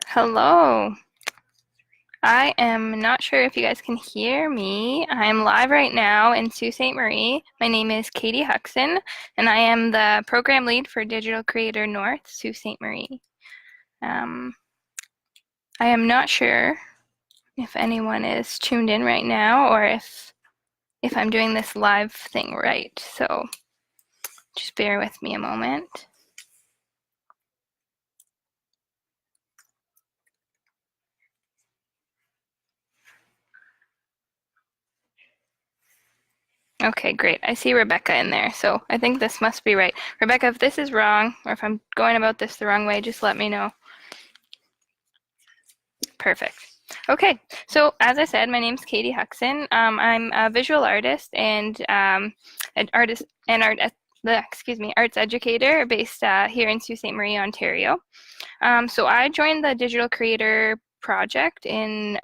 Hello. I am not sure if you guys can hear me. I'm live right now in Sault Ste. Marie. My name is Katie Huckson, and I am the program lead for Digital Creator North, Sault Ste. Marie. I am not sure if anyone is tuned in right now or if I'm doing this live thing right. So just bear with me a moment. Okay, great. I see Rebecca in there, so I think this must be right. Rebecca, if this is wrong, or if I'm going about this the wrong way, just let me know. Perfect. Okay, so as I said, my name is Katie Huckson. I'm a visual artist and arts educator based here in Sault Ste. Marie, Ontario. So I joined the Digital Creator Project in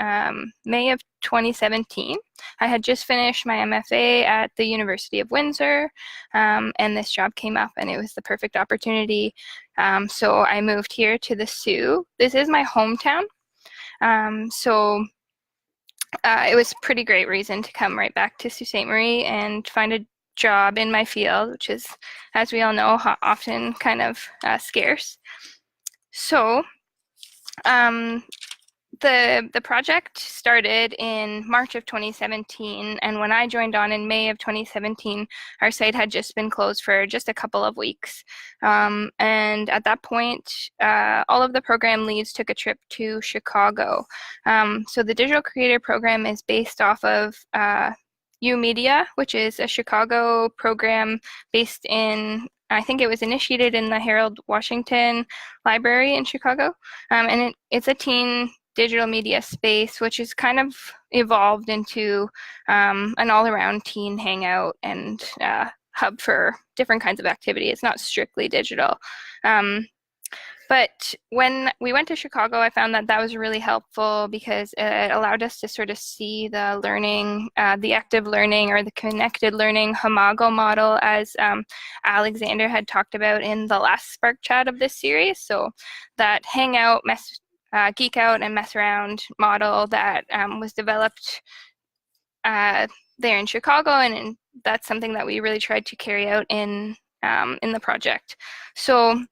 May of 2017. I had just finished my MFA at the University of Windsor, and this job came up and it was the perfect opportunity. So I moved here to the Soo. This is my hometown. It was a pretty great reason to come right back to Sault Ste. Marie and find a job in my field, which is, as we all know, often kind of scarce. So the project started in March of 2017, and when I joined on in May of 2017, our site had just been closed for just a couple of weeks. And at that point, all of the program leads took a trip to Chicago. So the Digital Creator Program is based off of UMedia, which is a Chicago program based in, I think it was initiated in the Harold Washington Library in Chicago. And it's a teen digital media space, which is kind of evolved into an all-around teen hangout and hub for different kinds of activity. It's not strictly digital. But when we went to Chicago, I found that was really helpful because it allowed us to sort of see the learning, the active learning or the connected learning Hamago model, as Alexander had talked about in the last SPARC chat of this series. So that hangout, geek out and mess around model that was developed there in Chicago, and that's something that we really tried to carry out in the project. So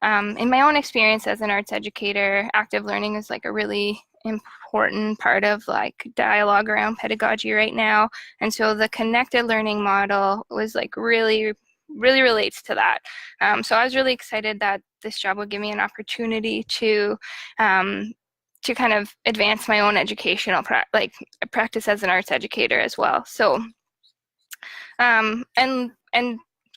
in my own experience as an arts educator, active learning is like a really important part of like dialogue around pedagogy right now. And so the connected learning model was like really relates to that. So I was really excited that this job would give me an opportunity to kind of advance my own educational practice as an arts educator as well. So and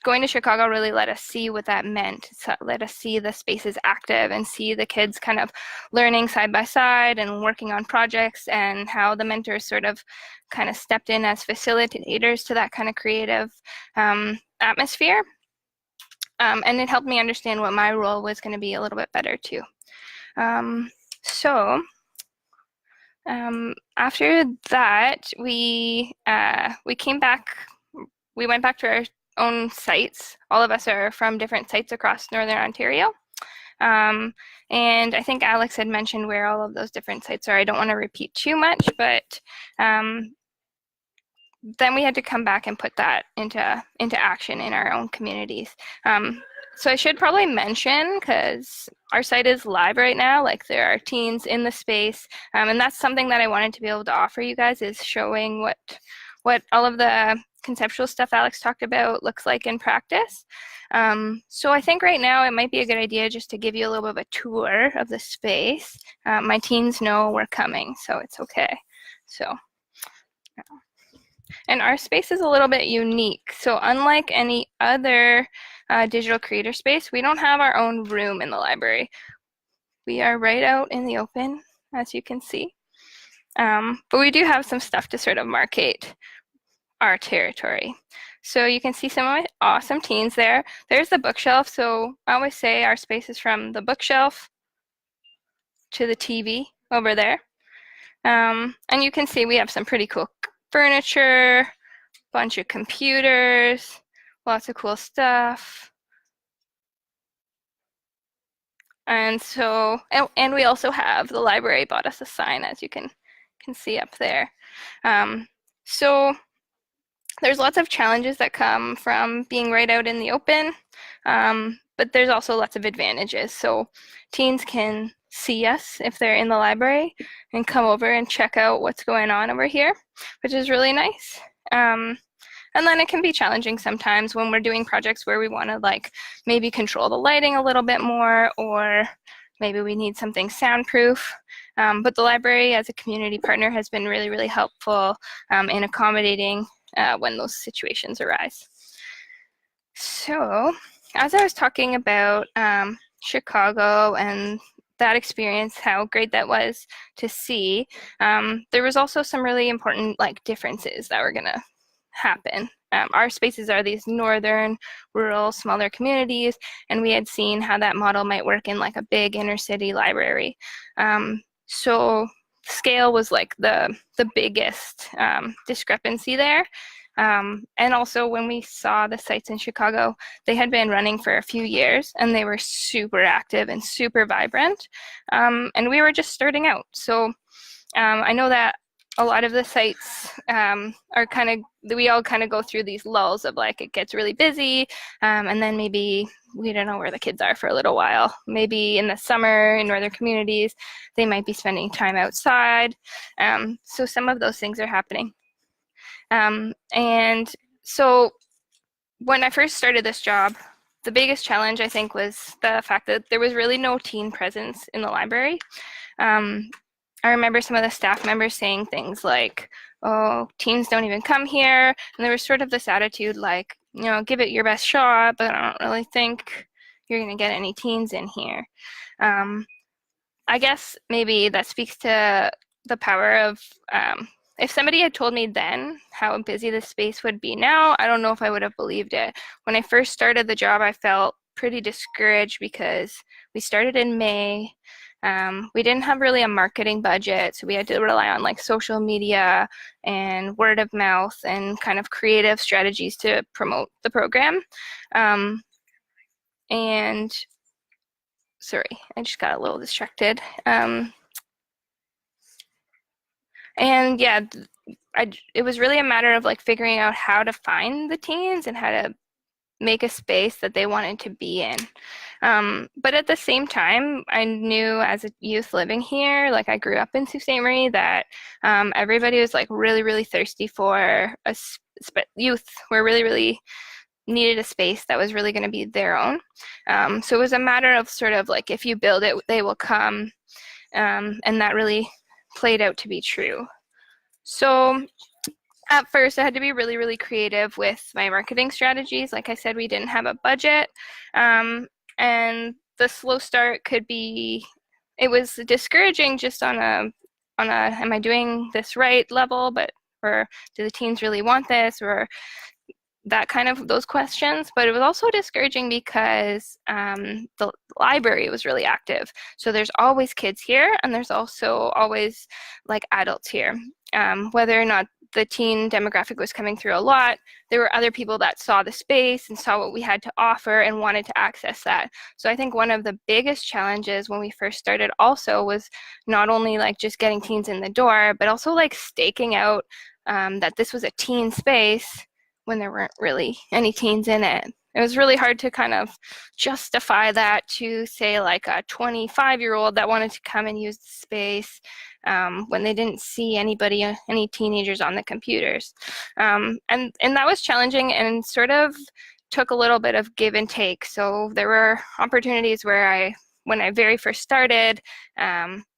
going to Chicago really let us see what that meant. So let us see the spaces active and see the kids kind of learning side by side and working on projects, and how the mentors sort of kind of stepped in as facilitators to that kind of creative atmosphere. And it helped me understand what my role was going to be a little bit better too. After that, we came back. We went back to our own sites. All of us are from different sites across Northern Ontario. And I think Alex had mentioned where all of those different sites are. I don't want to repeat too much, but then we had to come back and put that into action in our own communities. So I should probably mention, because our site is live right now, like there are teens in the space, and that's something that I wanted to be able to offer you guys, is showing what all of the conceptual stuff Alex talked about looks like in practice. So I think right now it might be a good idea just to give you a little bit of a tour of the space. My teens know we're coming, so it's okay. So, and our space is a little bit unique. So unlike any other digital creator space, we don't have our own room in the library. We are right out in the open, as you can see. But we do have some stuff to sort of markate our territory. So you can see some of my awesome teens there. There's the bookshelf. So I always say our space is from the bookshelf to the TV over there. And you can see we have some pretty cool furniture, bunch of computers, lots of cool stuff. And so, and we also have the library bought us a sign, as you can see up there. So there's lots of challenges that come from being right out in the open, but there's also lots of advantages. So teens can see us if they're in the library and come over and check out what's going on over here, which is really nice. And then it can be challenging sometimes when we're doing projects where we want to like maybe control the lighting a little bit more, or maybe we need something soundproof. But the library as a community partner has been really, really helpful in accommodating when those situations arise. So as I was talking about Chicago and that experience, how great that was to see, there was also some really important like differences that were gonna happen. Our spaces are these northern, rural, smaller communities, and we had seen how that model might work in like a big inner city library. So scale was like the biggest discrepancy there. And also when we saw the sites in Chicago, they had been running for a few years and they were super active and super vibrant. And we were just starting out. So I know that a lot of the sites are kind of, we all kind of go through these lulls of like it gets really busy, and then maybe we don't know where the kids are for a little while. Maybe in the summer in northern communities, they might be spending time outside. So some of those things are happening. And so when I first started this job, the biggest challenge I think was the fact that there was really no teen presence in the library. I remember some of the staff members saying things like, oh, teens don't even come here. And there was sort of this attitude like, you know, give it your best shot, but I don't really think you're going to get any teens in here. I guess maybe that speaks to the power of, if somebody had told me then how busy this space would be now, I don't know if I would have believed it. When I first started the job, I felt pretty discouraged because we started in May. We didn't have really a marketing budget, so we had to rely on like social media and word of mouth and kind of creative strategies to promote the program. And sorry, I just got a little distracted. And yeah, it was really a matter of like figuring out how to find the teens and how to make a space that they wanted to be in. But at the same time, I knew as a youth living here, like I grew up in Sault Ste. Marie, that everybody was like really, really thirsty for a youth were really, really needed a space that was really going to be their own. So it was a matter of sort of like, if you build it, they will come. And that really played out to be true. So at first, I had to be really, really creative with my marketing strategies. Like I said, we didn't have a budget. And the slow start could be, it was discouraging just on a, am I doing this right level, but, or do the teens really want this, or that kind of, those questions. But it was also discouraging because the library was really active. So there's always kids here, and there's also always like adults here. Whether or not the teen demographic was coming through a lot, there were other people that saw the space and saw what we had to offer and wanted to access that. So I think one of the biggest challenges when we first started also was not only like just getting teens in the door, but also like staking out that this was a teen space when there weren't really any teens in it. It was really hard to kind of justify that to, say, like a 25-year-old that wanted to come and use the space when they didn't see anybody, any teenagers on the computers. And that was challenging and sort of took a little bit of give and take. So there were opportunities where when I very first started,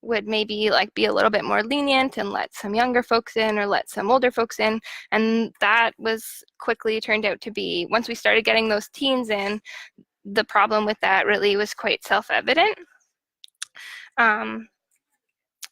would maybe like be a little bit more lenient and let some younger folks in or let some older folks in. And that was quickly turned out to be, once we started getting those teens in, the problem with that really was quite self-evident.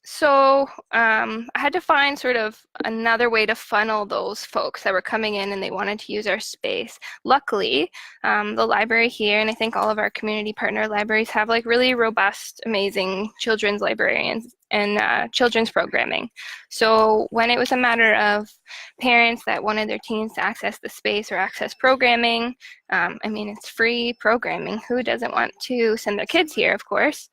So I had to find sort of another way to funnel those folks that were coming in and they wanted to use our space. Luckily, the library here, and I think all of our community partner libraries have like really robust, amazing children's librarians and children's programming. So when it was a matter of parents that wanted their teens to access the space or access programming, I mean, it's free programming. Who doesn't want to send their kids here, of course?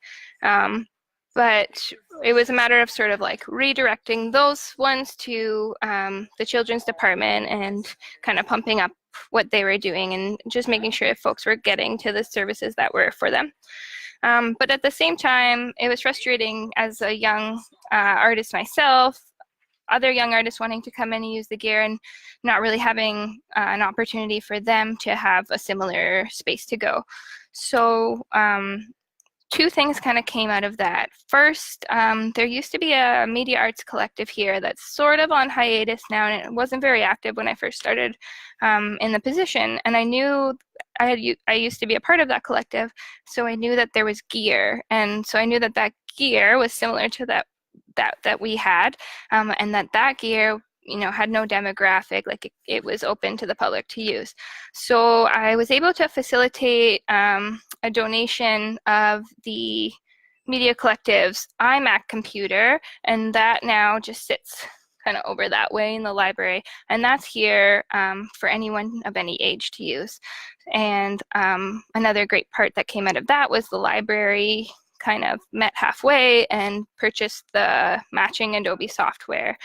But it was a matter of sort of like redirecting those ones to the children's department and kind of pumping up what they were doing and just making sure if folks were getting to the services that were for them. But at the same time, it was frustrating as a young artist myself, other young artists wanting to come in and use the gear and not really having an opportunity for them to have a similar space to go. So two things kind of came out of that. First, there used to be a media arts collective here that's sort of on hiatus now, and it wasn't very active when I first started in the position. And I knew I used to be a part of that collective, so I knew that there was gear, and so I knew that that gear was similar to that we had, and that gear had no demographic, like it was open to the public to use. So I was able to facilitate a donation of the Media Collective's iMac computer, and that now just sits kind of over that way in the library, and that's here for anyone of any age to use. And another great part that came out of that was the library kind of met halfway and purchased the matching Adobe software.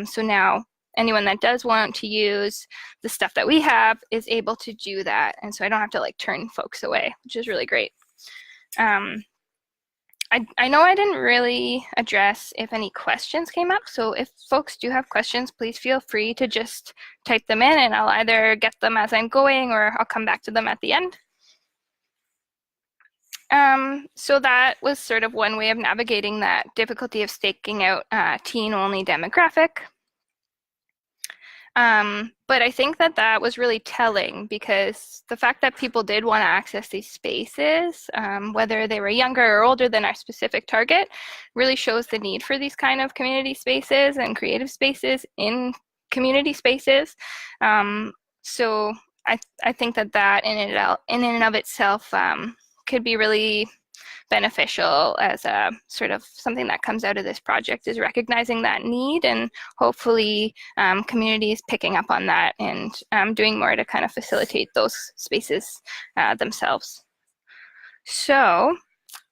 So now anyone that does want to use the stuff that we have is able to do that. And so I don't have to like turn folks away, which is really great. I know I didn't really address if any questions came up. So if folks do have questions, please feel free to just type them in and I'll either get them as I'm going or I'll come back to them at the end. So that was sort of one way of navigating that difficulty of staking out teen-only demographic. But I think that was really telling because the fact that people did want to access these spaces, whether they were younger or older than our specific target, really shows the need for these kind of community spaces and creative spaces in community spaces. So I think that in and of itself could be really beneficial as a sort of something that comes out of this project is recognizing that need and hopefully communities picking up on that and doing more to kind of facilitate those spaces themselves. So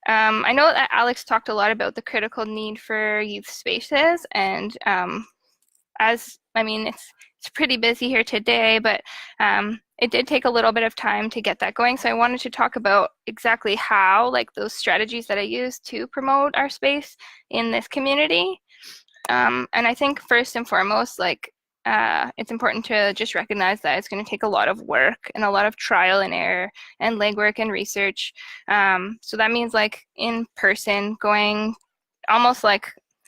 I know that Alex talked a lot about the critical need for youth spaces, and it's pretty busy here today, but it did take a little bit of time to get that going. So I wanted to talk about exactly how, like those strategies that I use to promote our space in this community. And I think first and foremost, it's important to just recognize that it's going to take a lot of work and a lot of trial and error and legwork and research. So that means like in person going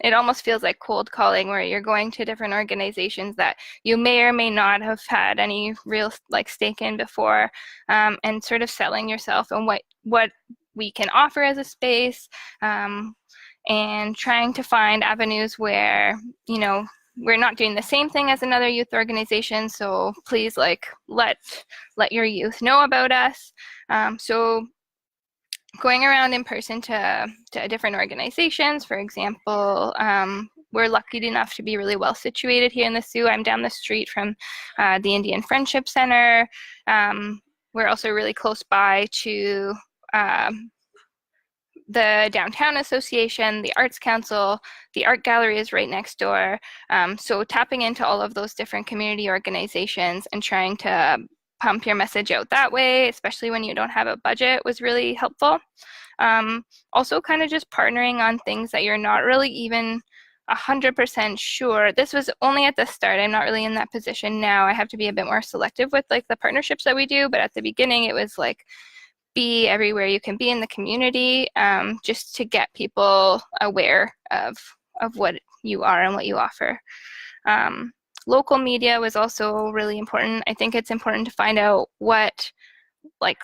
it almost feels like cold calling where you're going to different organizations that you may or may not have had any real stake in before, and sort of selling yourself and what we can offer as a space, and trying to find avenues where we're not doing the same thing as another youth organization, so please let your youth know about us. So going around in person to different organizations, for example, we're lucky enough to be really well situated here in the Soo. I'm down the street from the Indian Friendship Center. We're also really close by to the Downtown Association, the Arts Council, the Art Gallery is right next door. So tapping into all of those different community organizations and trying to pump your message out that way, especially when you don't have a budget, was really helpful. Also kind of just partnering on things that you're not really even 100% sure. This was only at the start. I'm not really in that position now. I have to be a bit more selective with the partnerships that we do, but at the beginning it was be everywhere you can be in the community, just to get people aware of what you are and what you offer. Local media was also really important. I think it's important to find out what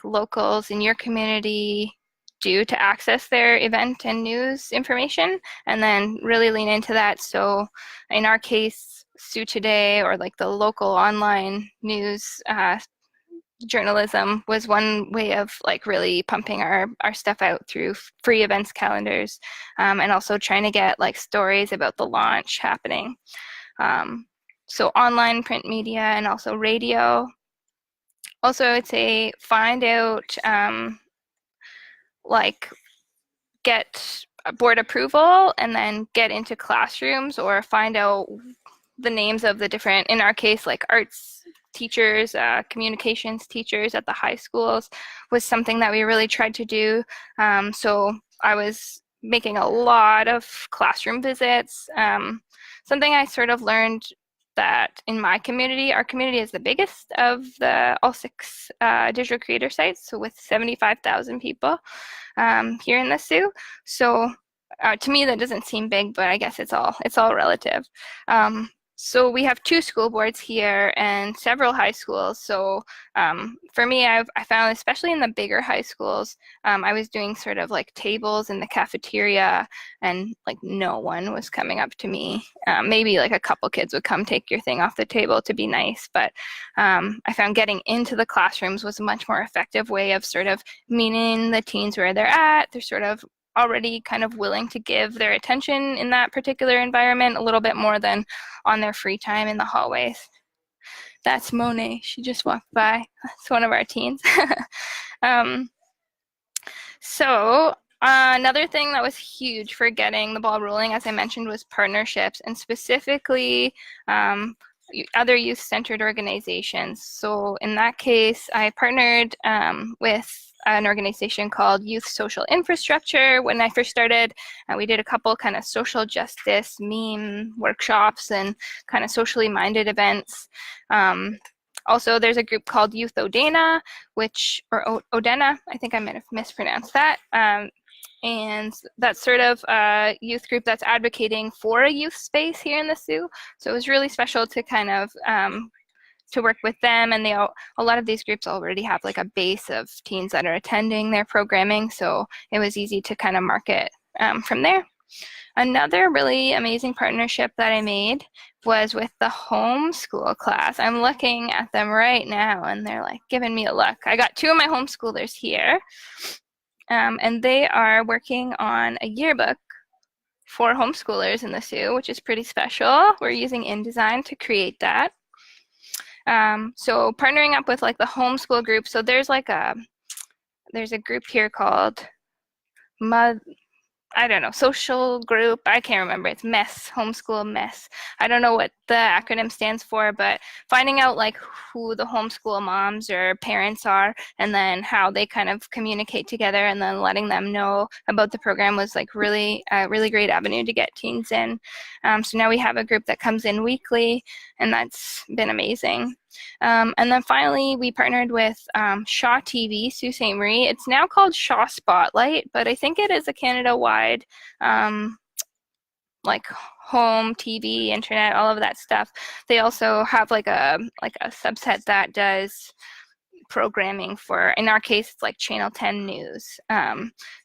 locals in your community do to access their event and news information, and then really lean into that. So in our case, Sault Today, or like the local online news journalism, was one way of like really pumping our stuff out through free events calendars, and also trying to get like stories about the launch happening. So online, print media, and also radio. Also, I would say find out, like, get board approval and then get into classrooms, or find out the names of the different, in our case, like arts teachers, communications teachers at the high schools was something that we really tried to do. So I was making a lot of classroom visits. Something I sort of learned that in my community, our community is the biggest of the all 6 digital creator sites, so with 75,000 people here in the Sioux. So to me, that doesn't seem big, but I guess it's all relative. So we have 2 school boards here and several high schools. So for me, I found, especially in the bigger high schools, I was doing sort of like tables in the cafeteria, and like no one was coming up to me. Maybe like a couple kids would come take your thing off the table to be nice, but I found getting into the classrooms was a much more effective way of sort of meeting the teens where they're at. They're sort of already kind of willing to give their attention in that particular environment a little bit more than on their free time in the hallways. That's Monet. She just walked by. That's one of our teens. So another thing that was huge for getting the ball rolling, as I mentioned, was partnerships, and specifically other youth-centered organizations. So in that case, I partnered with an organization called Youth Social Infrastructure. When I first started, we did a couple kind of social justice meme workshops and kind of socially minded events. Also, there's a group called Youth Odena, or Odena, I think I might have mispronounced that. And that's sort of a youth group that's advocating for a youth space here in the Sioux. So it was really special to kind of to work with them, and a lot of these groups already have like a base of teens that are attending their programming, so it was easy to kind of market from there. Another really amazing partnership that I made was with the homeschool class. I'm looking at them right now, and they're like giving me a look. I got 2 of my homeschoolers here, and they are working on a yearbook for homeschoolers in the Sioux, which is pretty special. We're using InDesign to create that. So partnering up with like the homeschool group. So there's a group here called I don't know, social group. I can't remember. It's MESS, homeschool MESS. I don't know what the acronym stands for, but finding out like who the homeschool moms or parents are, and then how they kind of communicate together, and then letting them know about the program was like really a really great avenue to get teens in. So now we have a group that comes in weekly, and that's been amazing. And then finally, we partnered with Shaw TV, Sault Ste. Marie. It's now called Shaw Spotlight, but I think it is a Canada-wide like home TV, internet, all of that stuff. They also have like a subset that does programming for, in our case, it's like Channel 10 News.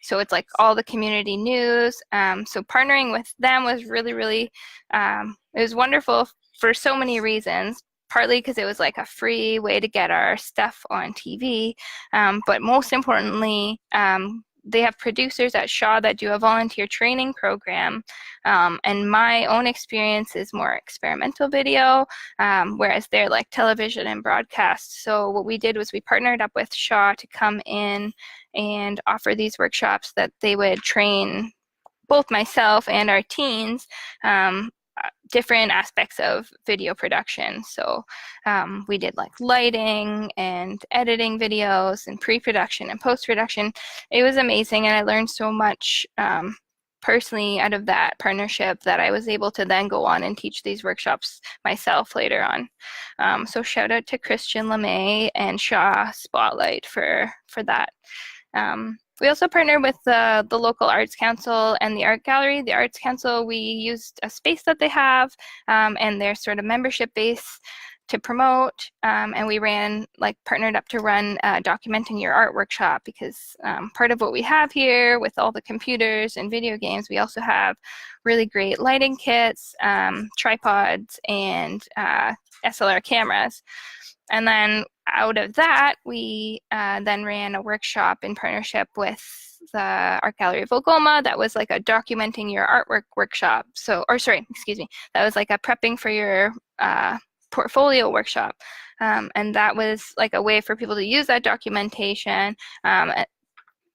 So it's like all the community news. So partnering with them was really, really, it was wonderful for so many reasons. Partly because it was like a free way to get our stuff on TV, but most importantly, they have producers at Shaw that do a volunteer training program, and my own experience is more experimental video, whereas they're like television and broadcast. So what we did was we partnered up with Shaw to come in and offer these workshops that they would train both myself and our teens different aspects of video production. So we did like lighting and editing videos and pre-production and post-production. It was amazing, and I learned so much personally out of that partnership that I was able to then go on and teach these workshops myself later on. So shout out to Christian LeMay and Shaw Spotlight for that. We also partnered with the local Arts Council and the Art Gallery. The Arts Council, we used a space that they have and their sort of membership base to promote, and we partnered up to run a documenting your art workshop, because part of what we have here with all the computers and video games, we also have really great lighting kits, tripods, and SLR cameras. And then out of that, we then ran a workshop in partnership with the Art Gallery of Algoma that was like a documenting your artwork workshop. That was like a prepping for your portfolio workshop. And that was like a way for people to use that documentation.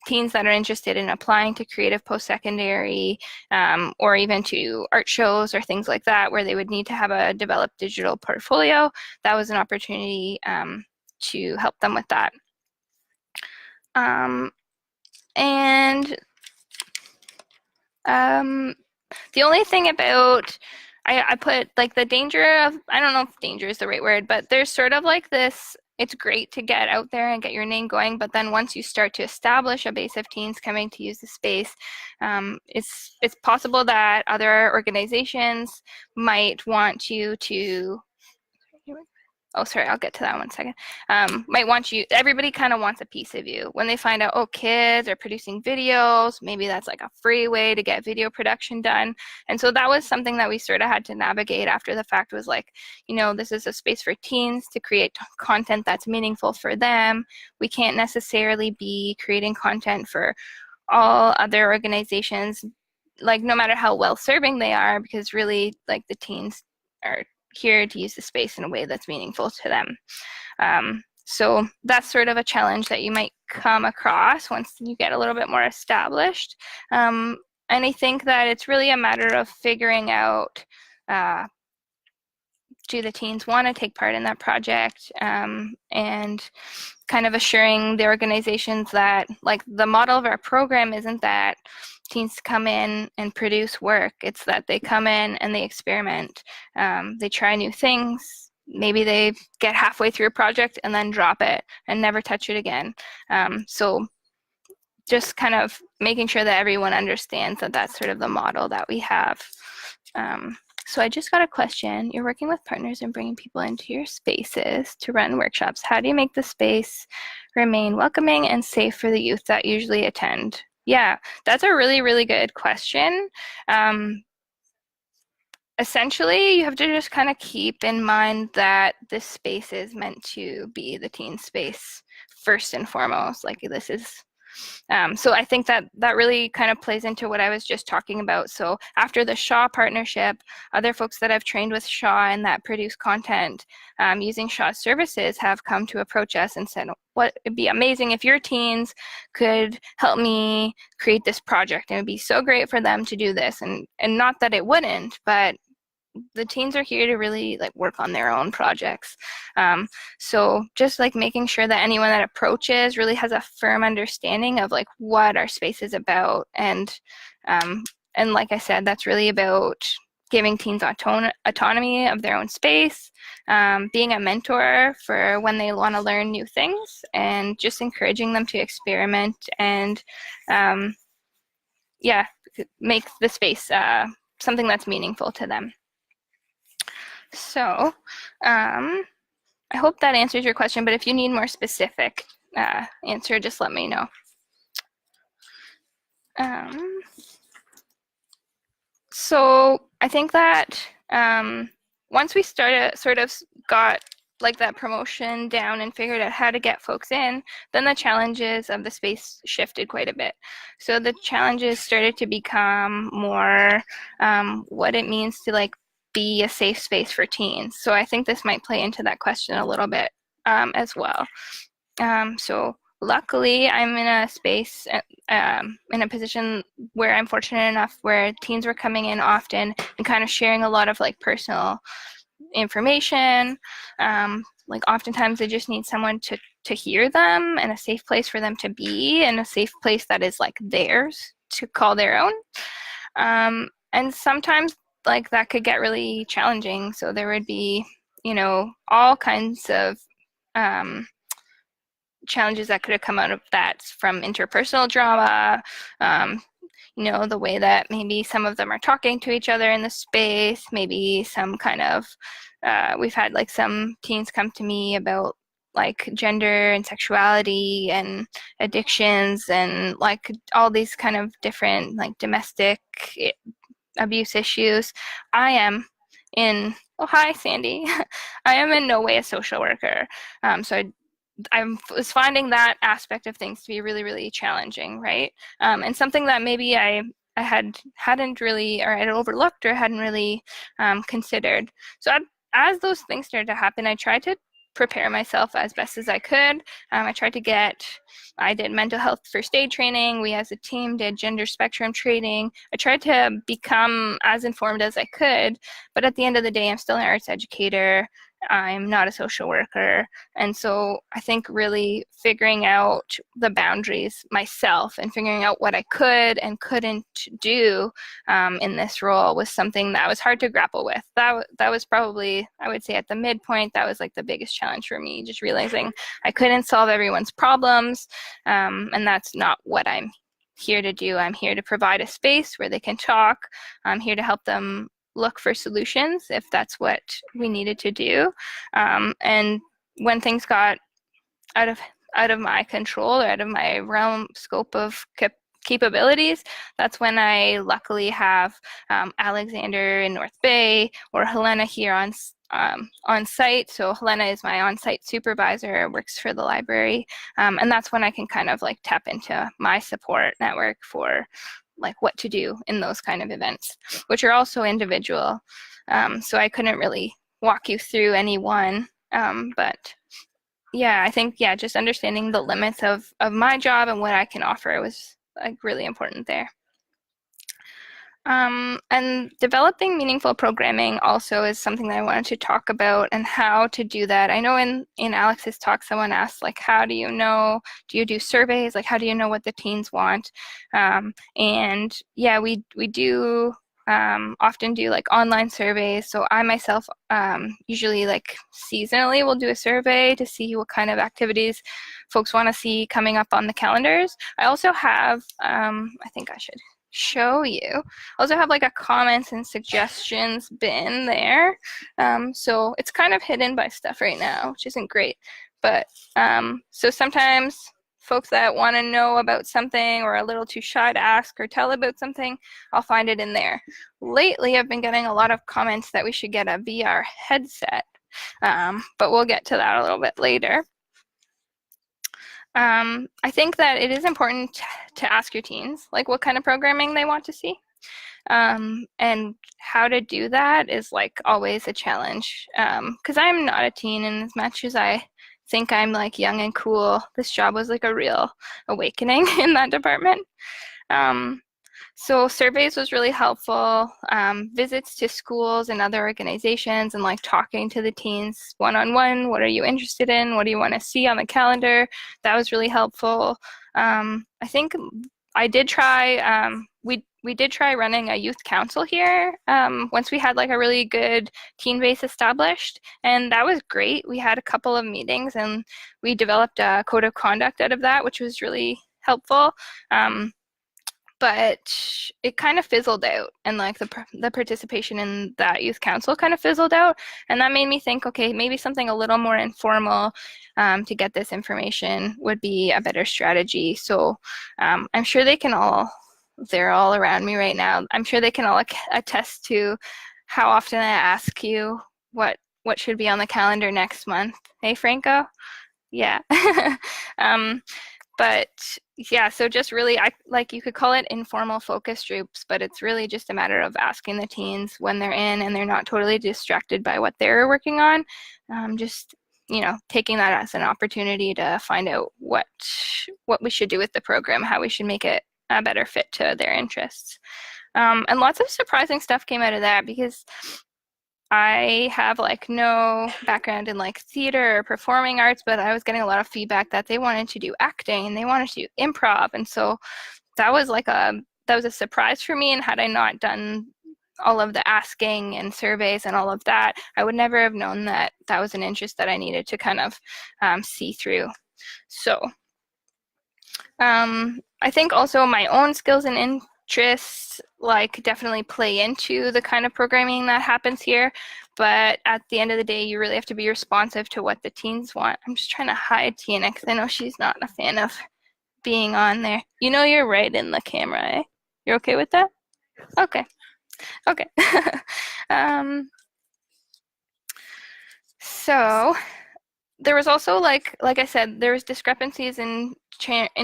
Teens that are interested in applying to creative post-secondary, or even to art shows or things like that, where they would need to have a developed digital portfolio. That was an opportunity to help them with that. And the only thing about, I put like the danger of, I don't know if danger is the right word, but there's sort of like this, it's great to get out there and get your name going, but then once you start to establish a base of teens coming to use the space, it's possible that other organizations might want you to, oh, sorry, I'll get to that in 1 second. Might want you, everybody kind of wants a piece of you. When they find out, oh, kids are producing videos, maybe that's like a free way to get video production done. And so that was something that we sort of had to navigate after the fact, was like, you know, this is a space for teens to create content that's meaningful for them. We can't necessarily be creating content for all other organizations, like no matter how well-serving they are, because really like the teens are here to use the space in a way that's meaningful to them. So that's sort of a challenge that you might come across once you get a little bit more established. And I think that it's really a matter of figuring out, do the teens want to take part in that project, and kind of assuring the organizations that, like, the model of our program isn't that teens come in and produce work. It's that they come in and they experiment. They try new things. Maybe they get halfway through a project and then drop it and never touch it again. So just kind of making sure that everyone understands that that's sort of the model that we have. So I just got a question. You're working with partners and bringing people into your spaces to run workshops. How do you make the space remain welcoming and safe for the youth that usually attend? Yeah, that's a really, really good question. Essentially, you have to just kind of keep in mind that this space is meant to be the teen space first and foremost. Like, this is, so I think that that really kind of plays into what I was just talking about. So after the Shaw partnership, other folks that I've trained with Shaw and that produce content using Shaw's services have come to approach us and said, what, it'd be amazing if your teens could help me create this project. And it'd be so great for them to do this. And not that it wouldn't, but the teens are here to really like work on their own projects. So just like making sure that anyone that approaches really has a firm understanding of like what our space is about. And like I said, that's really about giving teens autonomy of their own space, being a mentor for when they want to learn new things, and just encouraging them to experiment and yeah, make the space something that's meaningful to them. So I hope that answers your question, but if you need more specific answer, just let me know. So I think that once we started, sort of got like that promotion down and figured out how to get folks in, then the challenges of the space shifted quite a bit. So the challenges started to become more what it means to like be a safe space for teens. So I think this might play into that question a little bit as well. So luckily, I'm in a space, in a position where I'm fortunate enough where teens were coming in often and kind of sharing a lot of like personal information. Like oftentimes they just need someone to hear them, and a safe place for them to be, and a safe place that is like theirs to call their own. And sometimes like that could get really challenging. So there would be, you know, all kinds of challenges that could have come out of that, from interpersonal drama, the way that maybe some of them are talking to each other in the space, maybe some kind of, we've had like some teens come to me about like gender and sexuality and addictions and like all these kind of different like domestic abuse issues. I am in, oh, hi, Sandy. I am in no way a social worker. So I was finding that aspect of things to be really, really challenging, right? And something that maybe I hadn't really, or I'd overlooked or hadn't really considered. So as those things started to happen, I tried to prepare myself as best as I could. I did mental health first aid training. We as a team did gender spectrum training. I tried to become as informed as I could, but at the end of the day, I'm still an arts educator. I'm not a social worker. And so I think really figuring out the boundaries myself and figuring out what I could and couldn't do in this role was something that was hard to grapple with. That was probably, I would say at the midpoint, that was like the biggest challenge for me, just realizing I couldn't solve everyone's problems. And that's not what I'm here to do. I'm here to provide a space where they can talk. I'm here to help them look for solutions if that's what we needed to do. And when things got out of my control or out of my realm scope of capabilities, that's when I luckily have Alexander in North Bay or Helena here on site. So Helena is my on-site supervisor, works for the library, and that's when I can kind of like tap into my support network for like what to do in those kind of events, which are also individual. So I couldn't really walk you through any one, but yeah, I think, yeah, just understanding the limits of my job and what I can offer was like really important there. And developing meaningful programming also is something that I wanted to talk about and how to do that. I know in Alex's talk, someone asked, like, how do you know, do you do surveys? Like, how do you know what the teens want? And yeah, we do often do like online surveys. So I myself usually like seasonally will do a survey to see what kind of activities folks want to see coming up on the calendars. I also have, I think I should show you. I also have like a comments and suggestions bin there. So it's kind of hidden by stuff right now, which isn't great. But so sometimes folks that want to know about something or are a little too shy to ask or tell about something, I'll find it in there. Lately, I've been getting a lot of comments that we should get a VR headset, but we'll get to that a little bit later. I think that it is important to ask your teens, like what kind of programming they want to see. And how to do that is like always a challenge. Because I'm not a teen, and as much as I think I'm like young and cool, this job was like a real awakening in that department. So surveys was really helpful. Visits to schools and other organizations and like talking to the teens one-on-one. What are you interested in? What do you want to see on the calendar? That was really helpful. I think I did try, we did try running a youth council here once we had like a really good teen base established, and that was great. We had a couple of meetings and we developed a code of conduct out of that, which was really helpful. But it kind of fizzled out, and like the participation in that youth council kind of fizzled out, and that made me think, okay, maybe something a little more informal to get this information would be a better strategy. So I'm sure they're all around me right now. I'm sure they can all attest to how often I ask you what should be on the calendar next month. Hey, Franco? Yeah. But yeah, so just really, you could call it informal focus groups, but it's really just a matter of asking the teens when they're in and they're not totally distracted by what they're working on. Just, taking that as an opportunity to find out what we should do with the program, how we should make it a better fit to their interests. And lots of surprising stuff came out of that, because I have like no background in like theater or performing arts, but I was getting a lot of feedback that they wanted to do acting and they wanted to do improv. And so that was a surprise for me. And had I not done all of the asking and surveys and all of that, I would never have known that that was an interest that I needed to kind of see through. So I think also my own skills and interests like definitely play into the kind of programming that happens here, but at the end of the day, you really have to be responsive to what the teens want. I'm just trying to hide Tina because I know she's not a fan of being on there. You know you're right in the camera, eh? You're okay with that? Okay. Okay. So there was also like I said, there was discrepancies in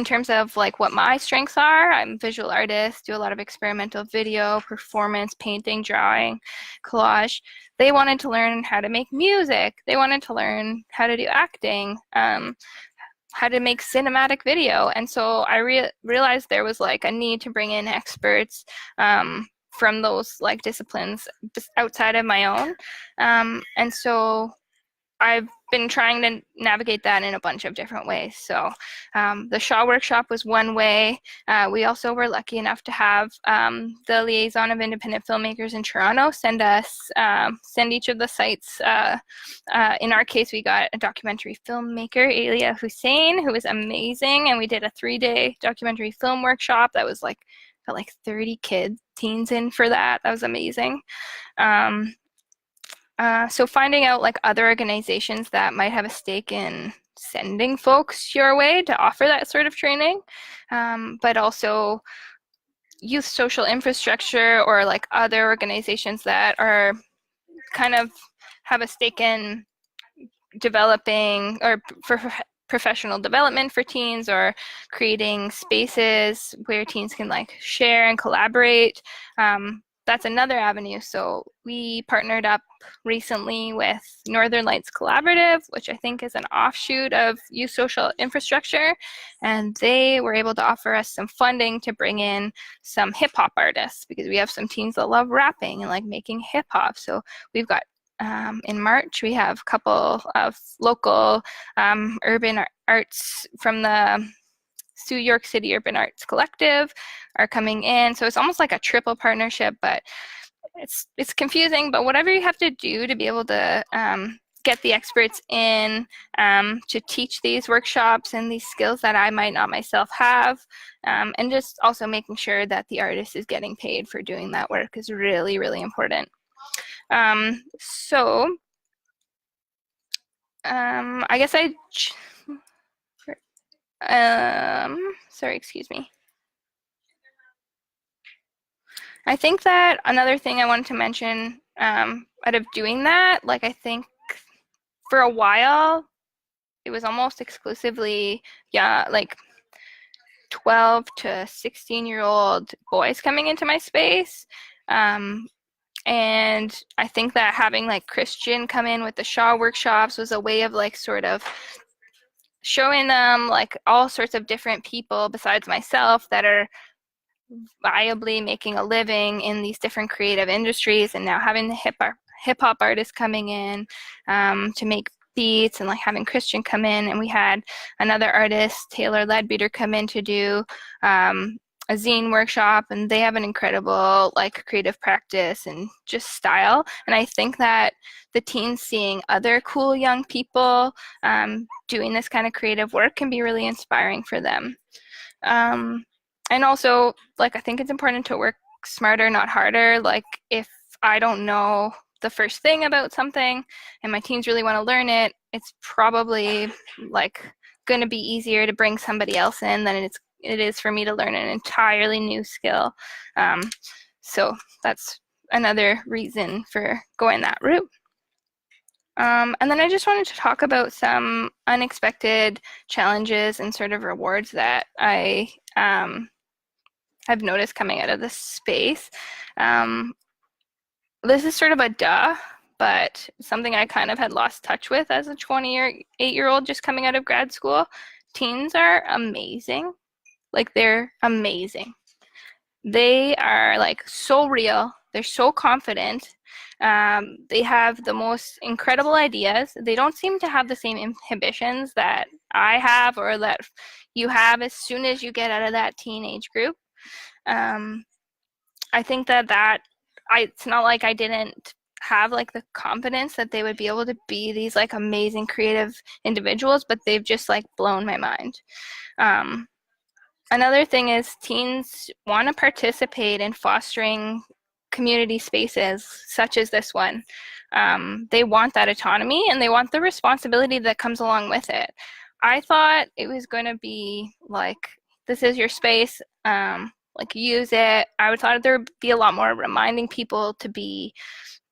terms of like what my strengths are. I'm a visual artist, do a lot of experimental video, performance, painting, drawing, collage. They wanted to learn how to make music. They wanted to learn how to do acting, how to make cinematic video. And so I realized there was like a need to bring in experts from those like disciplines outside of my own. And so I've been trying to navigate that in a bunch of different ways. So the Shaw Workshop was one way. We also were lucky enough to have the Liaison of Independent Filmmakers in Toronto send each of the sites. In our case, we got a documentary filmmaker, Elia Hussein, who was amazing. And we did a 3-day documentary film workshop that was like, got like 30 teens in for that. That was amazing. So finding out like other organizations that might have a stake in sending folks your way to offer that sort of training, but also youth social infrastructure or like other organizations that are kind of have a stake in developing or for professional development for teens or creating spaces where teens can like share and collaborate. That's another avenue. So we partnered up recently with Northern Lights Collaborative, which I think is an offshoot of Youth Social Infrastructure. And they were able to offer us some funding to bring in some hip hop artists because we have some teens that love rapping and like making hip hop. So we've got in March, we have a couple of local urban arts from the Sioux York City Urban Arts Collective are coming in. So it's almost like a triple partnership, but it's confusing. But whatever you have to do to be able to get the experts in to teach these workshops and these skills that I might not myself have, and just also making sure that the artist is getting paid for doing that work is really, really important. I guess sorry, excuse me. I think that another thing I wanted to mention out of doing that, like I think for a while, it was almost exclusively, like 12 to 16-year-old boys coming into my space. And I think that having like Christian come in with the Shaw workshops was a way of like sort of showing them like all sorts of different people besides myself that are viably making a living in these different creative industries, and now having the hip hop artists coming in to make beats, and like having Christian come in, and we had another artist, Taylor Leadbeater, come in to do a zine workshop, and they have an incredible like creative practice and just style. And I think that the teens seeing other cool young people doing this kind of creative work can be really inspiring for them. And also, like, I think it's important to work smarter, not harder. Like, if I don't know the first thing about something and my teens really want to learn it, it's probably like going to be easier to bring somebody else in than it is for me to learn an entirely new skill. So that's another reason for going that route. And then I just wanted to talk about some unexpected challenges and sort of rewards that I've noticed coming out of this space. This is sort of a duh, but something I kind of had lost touch with as a 28-year-old just coming out of grad school. Teens are amazing. Like, they're amazing. They are like so real. They're so confident. They have the most incredible ideas. They don't seem to have the same inhibitions that I have or that you have as soon as you get out of that teenage group. I think that it's not like I didn't have like the confidence that they would be able to be these like amazing creative individuals, but they've just like blown my mind. Another thing is teens want to participate in fostering community spaces such as this one. They want that autonomy and they want the responsibility that comes along with it. I thought it was going to be like, this is your space, like use it. I would thought there would be a lot more reminding people to be,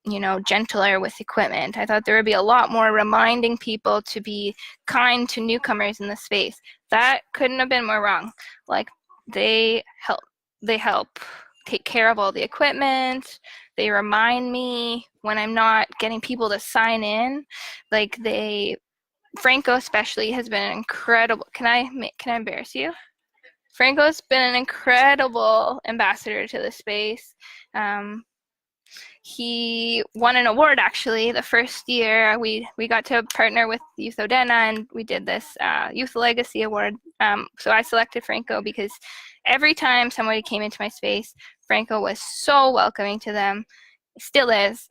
you know, gentler with equipment. I thought there would be a lot more reminding people to be kind to newcomers in the space. That couldn't have been more wrong. Like they help take care of all the equipment. They remind me when I'm not getting people to sign in. Like Franco especially has been an incredible. Can I embarrass you? Franco's been an incredible ambassador to the space. He won an award actually the first year. We got to partner with Youth Odena and we did this Youth Legacy Award. So I selected Franco because every time somebody came into my space, Franco was so welcoming to them. Still is.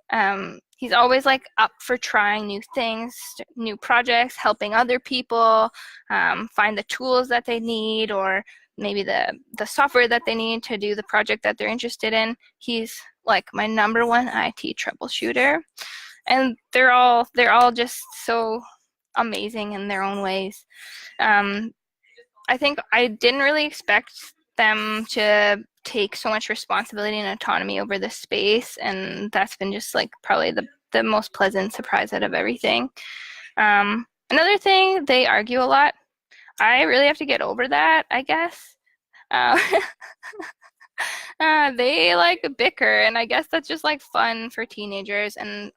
He's always like up for trying new things, new projects, helping other people find the tools that they need or maybe the software that they need to do the project that they're interested in. He's like my number one IT troubleshooter, and they're all just so amazing in their own ways. I think I didn't really expect them to take so much responsibility and autonomy over the space, and that's been just like probably the most pleasant surprise out of everything. Another thing, they argue a lot. I really have to get over that, I guess. They like bicker, and I guess that's just like fun for teenagers. And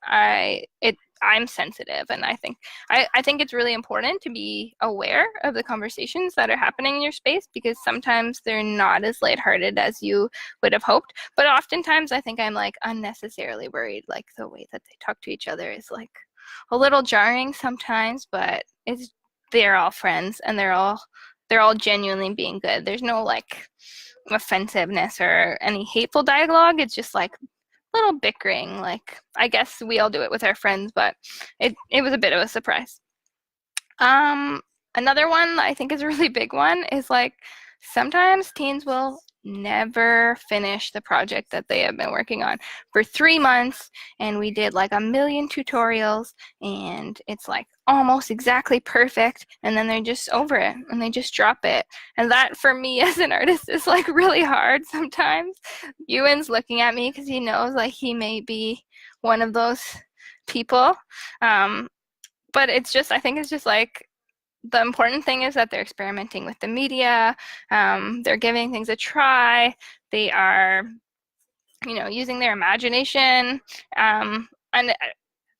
I'm sensitive, and I think it's really important to be aware of the conversations that are happening in your space because sometimes they're not as lighthearted as you would have hoped. But oftentimes, I think I'm like unnecessarily worried. Like the way that they talk to each other is like a little jarring sometimes, but they're all friends and they're all genuinely being good. There's no like offensiveness or any hateful dialogue. It's just like little bickering. Like I guess we all do it with our friends, but it was a bit of a surprise. Another one that I think is a really big one is like sometimes teens will never finish the project that they have been working on for 3 months, and we did like a million tutorials and it's like almost exactly perfect, and then they're just over it and they just drop it. And that for me as an artist is like really hard sometimes. Ewan's looking at me because he knows like he may be one of those people. But it's just, I think it's just like the important thing is that they're experimenting with the media. They're giving things a try. They are, you know, using their imagination. And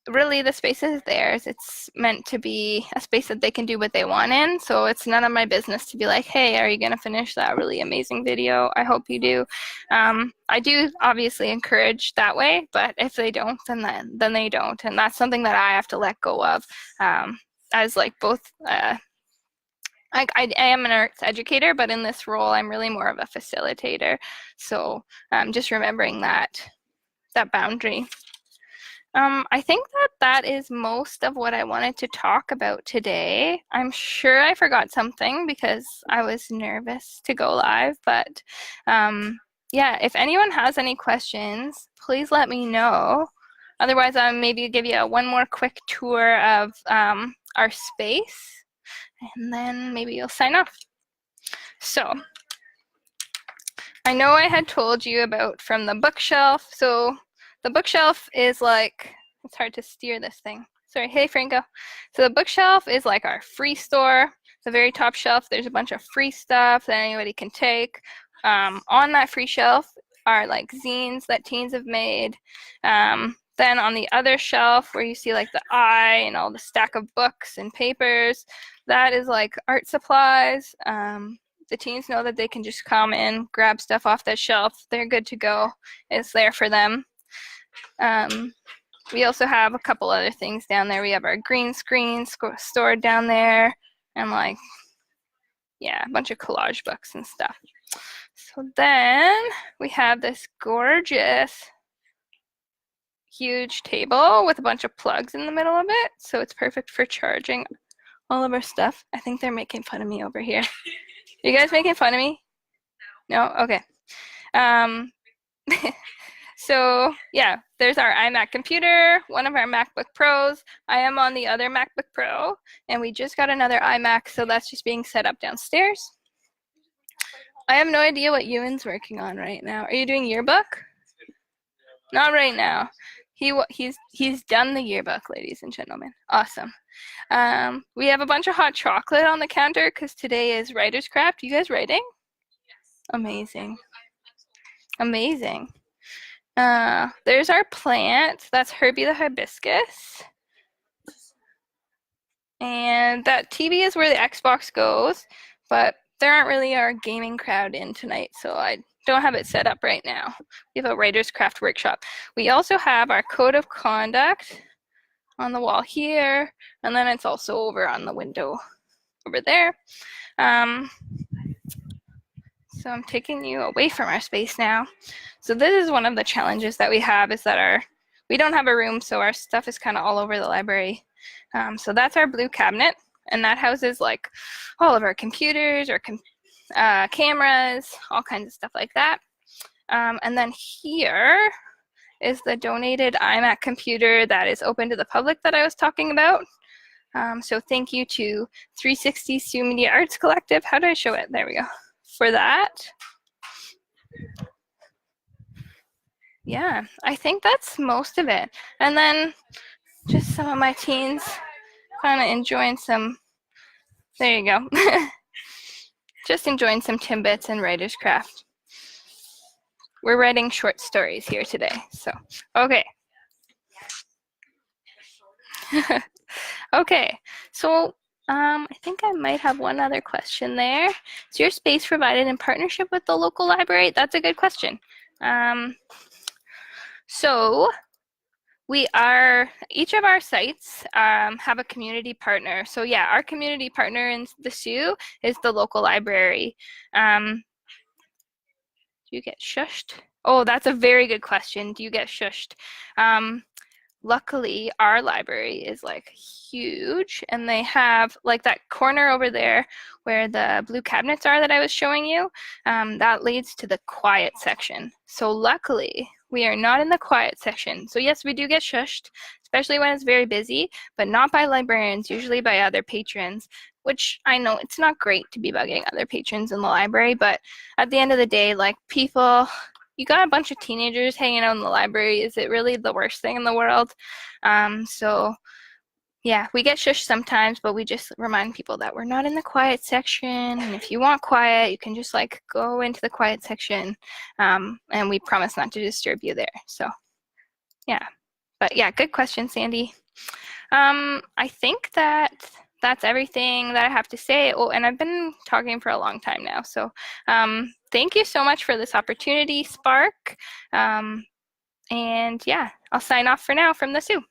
really the space is theirs. It's meant to be a space that they can do what they want in. So it's none of my business to be like, hey, are you going to finish that really amazing video? I hope you do. I do obviously encourage that way, but if they don't, then they don't. And that's something that I have to let go of. As like both, I am an arts educator, but in this role, I'm really more of a facilitator. So just remembering that boundary. I think that is most of what I wanted to talk about today. I'm sure I forgot something because I was nervous to go live, but yeah, if anyone has any questions, please let me know. Otherwise, maybe give you one more quick tour of our space, and then maybe you'll sign off. So I know I had told you about from the bookshelf. So the bookshelf is like, it's hard to steer this thing. Sorry, hey Franco. So the bookshelf is like our free store. The very top shelf, there's a bunch of free stuff that anybody can take. On that free shelf are like zines that teens have made. Then on the other shelf where you see like the eye and all the stack of books and papers, that is like art supplies. The teens know that they can just come in, grab stuff off that shelf. They're good to go. It's there for them. We also have a couple other things down there. We have our green screen stored down there, and like, yeah, a bunch of collage books and stuff. So then we have this gorgeous huge table with a bunch of plugs in the middle of it. So it's perfect for charging all of our stuff. I think they're making fun of me over here. You guys making fun of me? No? Okay. Um, so yeah, there's our iMac computer, one of our MacBook Pros. I am on the other MacBook Pro, and we just got another iMac, so that's just being set up downstairs. I have no idea what Ewan's working on right now. Are you doing yearbook? Not right now. He's done the yearbook, ladies and gentlemen. Awesome. We have a bunch of hot chocolate on the counter because today is writer's craft. You guys writing? Amazing. Amazing. There's our plant. That's Herbie the hibiscus. And that TV is where the Xbox goes, but there aren't really our gaming crowd in tonight, so I don't have it set up right now. We have a writer's craft workshop. We also have our code of conduct on the wall here, and then it's also over on the window over there. So I'm taking you away from our space now. So this is one of the challenges that we have, is that we don't have a room, so our stuff is kind of all over the library. So that's our blue cabinet, and that houses like all of our computers, our cameras, all kinds of stuff like that. And then here is the donated iMac computer that is open to the public that I was talking about. So thank you to 360 Sioux Media Arts Collective. How do I show it? There we go. For that. Yeah, I think that's most of it. And then just some of my teens kind of enjoying some, there you go. Just enjoying some Timbits and writer's craft. We're writing short stories here today, so, okay. Okay, so I think I might have one other question there. Is your space provided in partnership with the local library? That's a good question. So each of our sites have a community partner. So yeah, our community partner in the Sioux is the local library. Do you get shushed? Oh, that's a very good question. Do you get shushed? Luckily, our library is like huge, and they have like that corner over there where the blue cabinets are that I was showing you. That leads to the quiet section. So luckily, we are not in the quiet section. So yes, we do get shushed, especially when it's very busy, but not by librarians, usually by other patrons, which I know it's not great to be bugging other patrons in the library, but at the end of the day, like people, you got a bunch of teenagers hanging out in the library. Is it really the worst thing in the world? So yeah, we get shushed sometimes, but we just remind people that we're not in the quiet section. And if you want quiet, you can just like go into the quiet section. And we promise not to disturb you there. So yeah, but yeah, good question, Sandy. I think that's everything that I have to say. Oh, and I've been talking for a long time now. So thank you so much for this opportunity, SPARC. And yeah, I'll sign off for now from the Sioux.